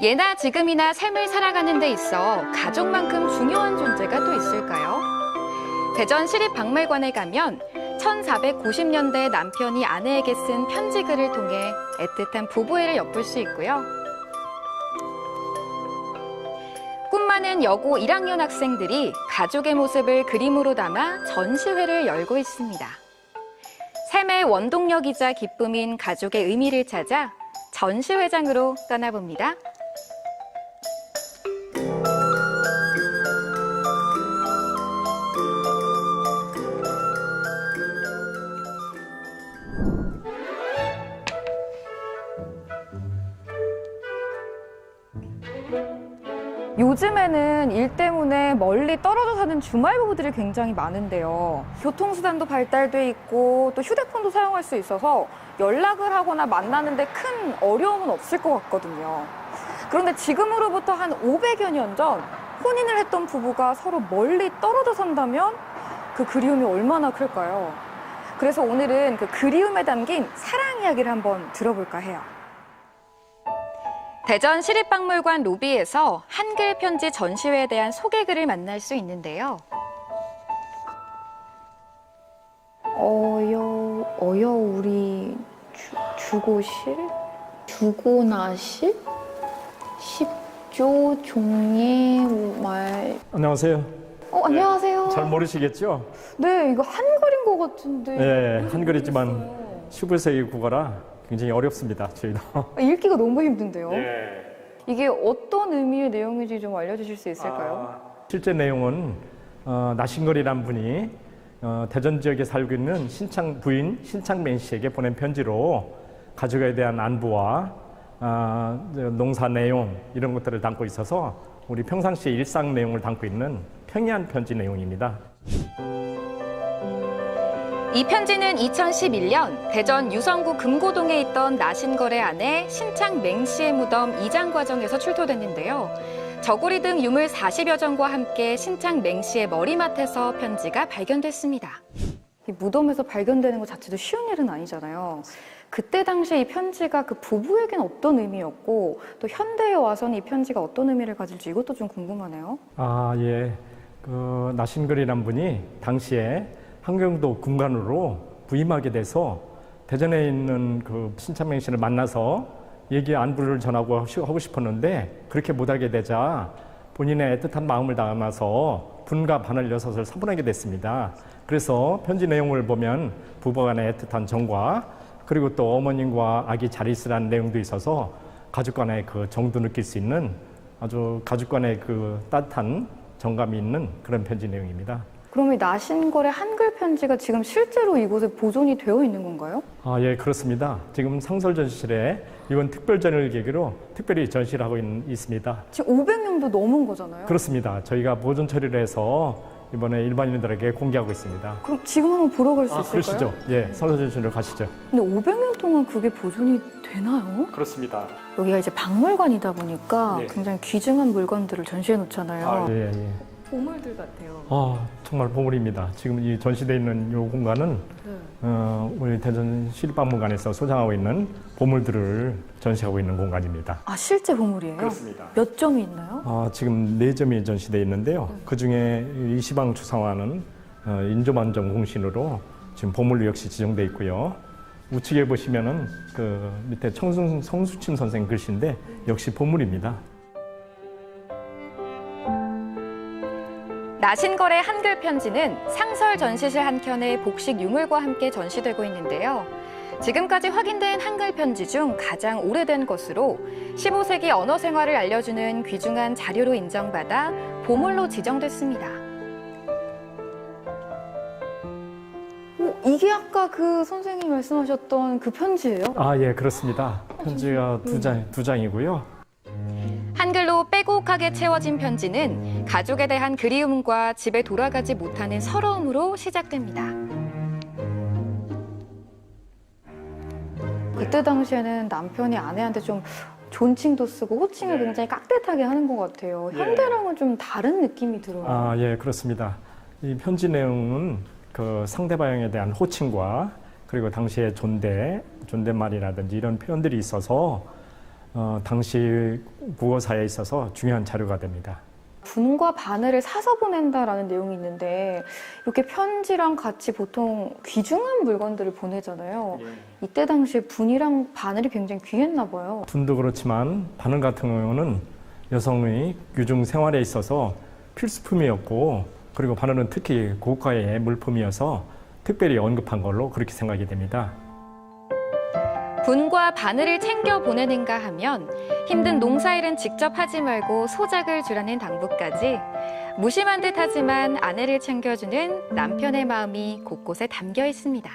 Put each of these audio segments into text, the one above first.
예나 지금이나 삶을 살아가는 데 있어 가족만큼 중요한 존재가 또 있을까요? 대전 시립박물관에 가면 1490년대 남편이 아내에게 쓴 편지글을 통해 애틋한 부부애를 엿볼 수 있고요. 꿈 많은 여고 1학년 학생들이 가족의 모습을 그림으로 담아 전시회를 열고 있습니다. 삶의 원동력이자 기쁨인 가족의 의미를 찾아 전시회장으로 떠나봅니다. 요즘에는 일 때문에 멀리 떨어져 사는 주말 부부들이 굉장히 많은데요. 교통수단도 발달돼 있고 또 휴대폰도 사용할 수 있어서 연락을 하거나 만나는데 큰 어려움은 없을 것 같거든요. 그런데 지금으로부터 한 500여 년 전 혼인을 했던 부부가 서로 멀리 떨어져 산다면 그 그리움이 얼마나 클까요? 그래서 오늘은 그 그리움에 담긴 사랑 이야기를 한번 들어볼까 해요. 대전 시립박물관 로비에서 한글 편지 전시회에 대한 소개글을 만날 수 있는데요. 우리 주고실? 주고나실? 십조 종예 말. 안녕하세요. 안녕하세요. 잘 모르시겠죠? 네, 이거 한글인 것 같은데. 네, 한글이지만 19세기 국어라 굉장히 어렵습니다, 저희도. 읽기가 너무 힘든데요. 네. 이게 어떤 의미의 내용인지 좀 알려주실 수 있을까요? 실제 내용은 나신걸이란 분이 대전 지역에 살고 있는 신창 부인 신창맹 씨에게 보낸 편지로 가족에 대한 안부와 농사 내용 이런 것들을 담고 있어서 우리 평상시의 일상 내용을 담고 있는 평이한 편지 내용입니다. 이 편지는 2011년 대전 유성구 금고동에 있던 나신걸의 아내 신창맹 씨의 무덤 이장 과정에서 출토됐는데요. 저고리 등 유물 40여 점과 함께 신창맹 씨의 머리맡에서 편지가 발견됐습니다. 이 무덤에서 발견되는 것 자체도 쉬운 일은 아니잖아요. 그때 당시에 이 편지가 그 부부에겐 어떤 의미였고 또 현대에 와서는 이 편지가 어떤 의미를 가질지 이것도 좀 궁금하네요. 예. 그 나신걸이란 분이 당시에 한경도 군관으로 부임하게 돼서 대전에 있는 그 신창맹 씨를 만나서 얘기 안부를 전하고 하고 싶었는데 그렇게 못하게 되자 본인의 애틋한 마음을 담아서 분과 바늘 6을 사본하게 됐습니다. 그래서 편지 내용을 보면 부부간의 애틋한 정과 그리고 또 어머님과 아기 잘 있으라는 내용도 있어서 가족 간의 그 정도 느낄 수 있는 아주 가족 간의 그 따뜻한 정감이 있는 그런 편지 내용입니다. 그럼 이 나신걸의 한글 편지가 지금 실제로 이곳에 보존이 되어 있는 건가요? 예, 그렇습니다. 지금 상설전시실에 이번 특별전을 계기로 특별히 전시를 하고 있습니다. 지금 500년도 넘은 거잖아요. 그렇습니다. 저희가 보존 처리를 해서 이번에 일반인들에게 공개하고 있습니다. 그럼 지금 한번 보러 갈 수 있을까요? 그러시죠. 예, 상설전시로 가시죠. 근데 500년 동안 그게 보존이 되나요? 그렇습니다. 여기가 이제 박물관이다 보니까 네. 굉장히 귀중한 물건들을 전시해 놓잖아요. 예. 보물들 같아요. 정말 보물입니다. 지금 이 전시되어 있는 이 공간은 우리 대전 시립박물관에서 소장하고 있는 보물들을 전시하고 있는 공간입니다. 실제 보물이에요? 그렇습니다. 몇 점이 있나요? 지금 4점이 전시되어 있는데요. 그중에 이 시방 추상화는 인조만정 공신으로 지금 보물로 역시 지정되어 있고요. 우측에 보시면은 그 밑에 성수침 선생 글씨인데 역시 보물입니다. 나신걸의 한글 편지는 상설 전시실 한켠에 복식 유물과 함께 전시되고 있는데요. 지금까지 확인된 한글 편지 중 가장 오래된 것으로 15세기 언어 생활을 알려주는 귀중한 자료로 인정받아 보물로 지정됐습니다. 이게 아까 그 선생님이 말씀하셨던 그 편지예요? 예, 그렇습니다. 편지가 두 장이고요. 한글로 빼곡하게 채워진 편지는 가족에 대한 그리움과 집에 돌아가지 못하는 서러움으로 시작됩니다. 그때 당시에는 남편이 아내한테 좀 존칭도 쓰고 호칭을 굉장히 깍듯하게 하는 것 같아요. 현대랑은 좀 다른 느낌이 들어요. 예, 그렇습니다. 이 편지 내용은 그 상대방에 대한 호칭과 그리고 당시의 존댓말이라든지 이런 표현들이 있어서 당시 국어사에 있어서 중요한 자료가 됩니다. 분과 바늘을 사서 보낸다라는 내용이 있는데 이렇게 편지랑 같이 보통 귀중한 물건들을 보내잖아요. 이때 당시에 분이랑 바늘이 굉장히 귀했나 봐요. 분도 그렇지만 바늘 같은 경우는 여성의 귀중 생활에 있어서 필수품이었고, 그리고 바늘은 특히 고가의 물품이어서 특별히 언급한 걸로 그렇게 생각이 됩니다. 분과 바늘을 챙겨 보내는가 하면 힘든 농사일은 직접 하지 말고 소작을 주라는 당부까지 무심한 듯 하지만 아내를 챙겨주는 남편의 마음이 곳곳에 담겨 있습니다.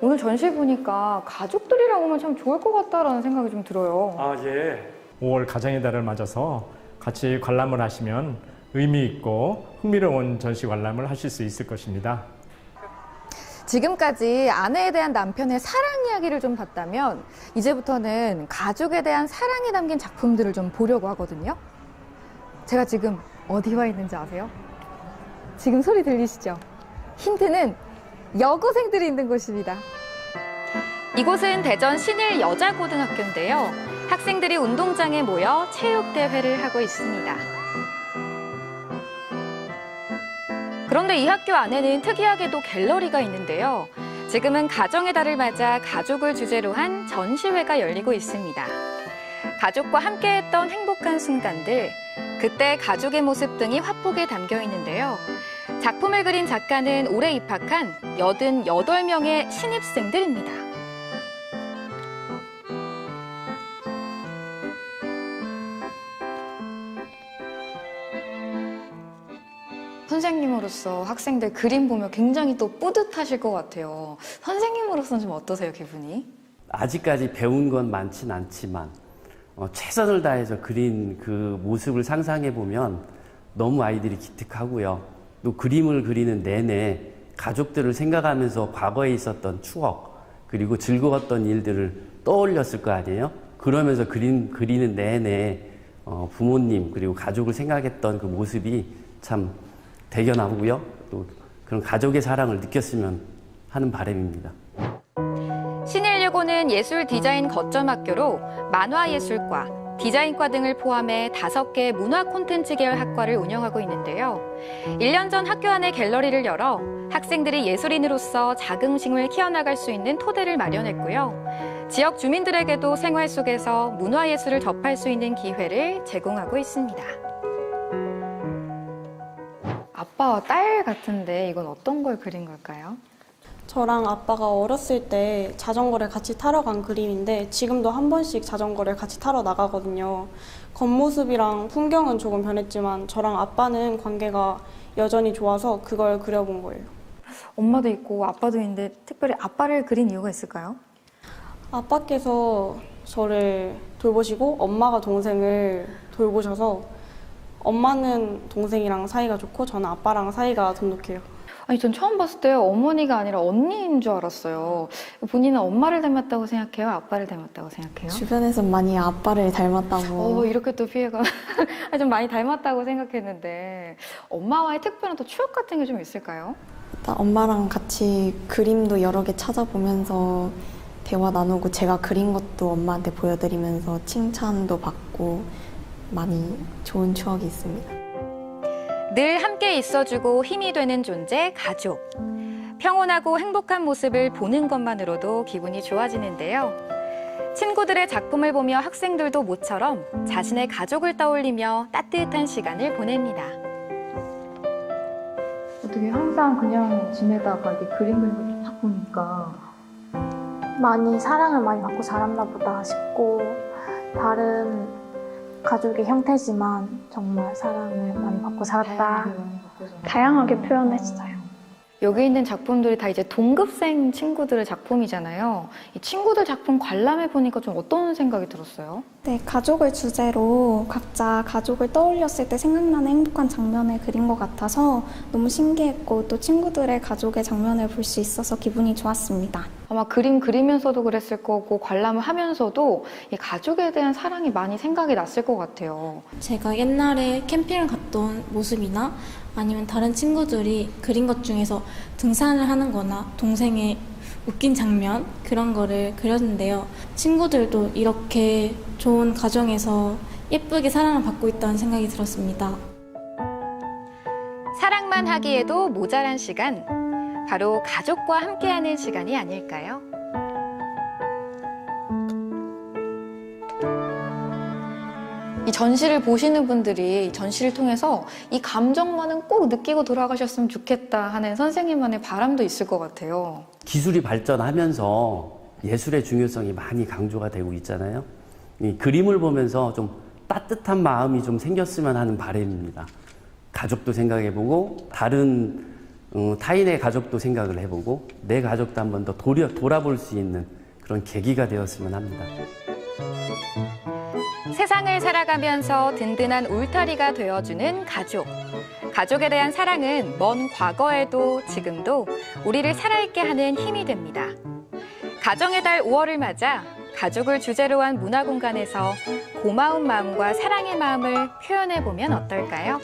오늘 전시 보니까 가족들이랑 오면 참 좋을 것 같다라는 생각이 좀 들어요. 예. 5월 가정의 달을 맞아서 같이 관람을 하시면 의미 있고 흥미로운 전시 관람을 하실 수 있을 것입니다. 지금까지 아내에 대한 남편의 사랑 이야기를 좀 봤다면 이제부터는 가족에 대한 사랑이 담긴 작품들을 좀 보려고 하거든요. 제가 지금 어디 와 있는지 아세요? 지금 소리 들리시죠? 힌트는 여고생들이 있는 곳입니다. 이곳은 대전 신일 여자고등학교인데요. 학생들이 운동장에 모여 체육대회를 하고 있습니다. 그런데 이 학교 안에는 특이하게도 갤러리가 있는데요. 지금은 가정의 달을 맞아 가족을 주제로 한 전시회가 열리고 있습니다. 가족과 함께했던 행복한 순간들, 그때 가족의 모습 등이 화폭에 담겨 있는데요. 작품을 그린 작가는 올해 입학한 88명의 신입생들입니다. 선생님으로서 학생들 그림 보면 굉장히 또 뿌듯하실 것 같아요. 선생님으로서는 좀 어떠세요, 기분이? 아직까지 배운 건 많진 않지만 최선을 다해서 그린 그 모습을 상상해 보면 너무 아이들이 기특하고요. 또 그림을 그리는 내내 가족들을 생각하면서 과거에 있었던 추억 그리고 즐거웠던 일들을 떠올렸을 거 아니에요. 그러면서 그림 그리는 내내 부모님 그리고 가족을 생각했던 그 모습이 참 대견하고요. 또 그런 가족의 사랑을 느꼈으면 하는 바람입니다. 신일여고는 예술 디자인 거점학교로 만화예술과, 디자인과 등을 포함해 5개 문화 콘텐츠 계열 학과를 운영하고 있는데요. 1년 전 학교 안에 갤러리를 열어 학생들이 예술인으로서 자긍심을 키워나갈 수 있는 토대를 마련했고요. 지역 주민들에게도 생활 속에서 문화예술을 접할 수 있는 기회를 제공하고 있습니다. 아빠와 딸 같은데 이건 어떤 걸 그린 걸까요? 저랑 아빠가 어렸을 때 자전거를 같이 타러 간 그림인데 지금도 한 번씩 자전거를 같이 타러 나가거든요. 겉모습이랑 풍경은 조금 변했지만 저랑 아빠는 관계가 여전히 좋아서 그걸 그려본 거예요. 엄마도 있고 아빠도 있는데 특별히 아빠를 그린 이유가 있을까요? 아빠께서 저를 돌보시고 엄마가 동생을 돌보셔서 엄마는 동생이랑 사이가 좋고 저는 아빠랑 사이가 돈독해요. 아니, 전 처음 봤을 때 어머니가 아니라 언니인 줄 알았어요. 본인은 엄마를 닮았다고 생각해요? 아빠를 닮았다고 생각해요? 주변에서 많이 아빠를 닮았다고. 이렇게 또 피해가 좀 많이 닮았다고 생각했는데 엄마와의 특별한 또 추억 같은 게 좀 있을까요? 일단 엄마랑 같이 그림도 여러 개 찾아보면서 대화 나누고 제가 그린 것도 엄마한테 보여드리면서 칭찬도 받고 많이 좋은 추억이 있습니다. 늘 함께 있어주고 힘이 되는 존재, 가족. 평온하고 행복한 모습을 보는 것만으로도 기분이 좋아지는데요. 친구들의 작품을 보며 학생들도 모처럼 자신의 가족을 떠올리며 따뜻한 시간을 보냅니다. 어떻게 항상 그냥 지내다가 이렇게 그림 그리는 걸 딱 보니까 많이 사랑을 많이 받고 자랐나 보다 싶고 다른 가족의 형태지만 정말 사랑을 많이 받고 자랐다. 다양하게 표현했어요. 여기 있는 작품들이 다 이제 동급생 친구들의 작품이잖아요. 이 친구들 작품 관람해 보니까 좀 어떤 생각이 들었어요? 네, 가족을 주제로 각자 가족을 떠올렸을 때 생각나는 행복한 장면을 그린 것 같아서 너무 신기했고 또 친구들의 가족의 장면을 볼 수 있어서 기분이 좋았습니다. 아마 그림 그리면서도 그랬을 거고 관람을 하면서도 이 가족에 대한 사랑이 많이 생각이 났을 것 같아요. 제가 옛날에 캠핑을 갔던 모습이나 아니면 다른 친구들이 그린 것 중에서 등산을 하는 거나 동생의 웃긴 장면 그런 거를 그렸는데요. 친구들도 이렇게 좋은 가정에서 예쁘게 사랑을 받고 있다는 생각이 들었습니다. 사랑만 하기에도 모자란 시간, 바로 가족과 함께하는 시간이 아닐까요? 이 전시를 보시는 분들이 이 전시를 통해서 이 감정만은 꼭 느끼고 돌아가셨으면 좋겠다 하는 선생님만의 바람도 있을 것 같아요. 기술이 발전하면서 예술의 중요성이 많이 강조가 되고 있잖아요. 이 그림을 보면서 좀 따뜻한 마음이 좀 생겼으면 하는 바람입니다. 가족도 생각해보고 다른 타인의 가족도 생각을 해보고 내 가족도 한 번 더 돌아볼 수 있는 그런 계기가 되었으면 합니다. 세상을 살아가면서 든든한 울타리가 되어주는 가족. 가족에 대한 사랑은 먼 과거에도 지금도 우리를 살아있게 하는 힘이 됩니다. 가정의 달 5월을 맞아 가족을 주제로 한 문화공간에서 고마운 마음과 사랑의 마음을 표현해보면 어떨까요?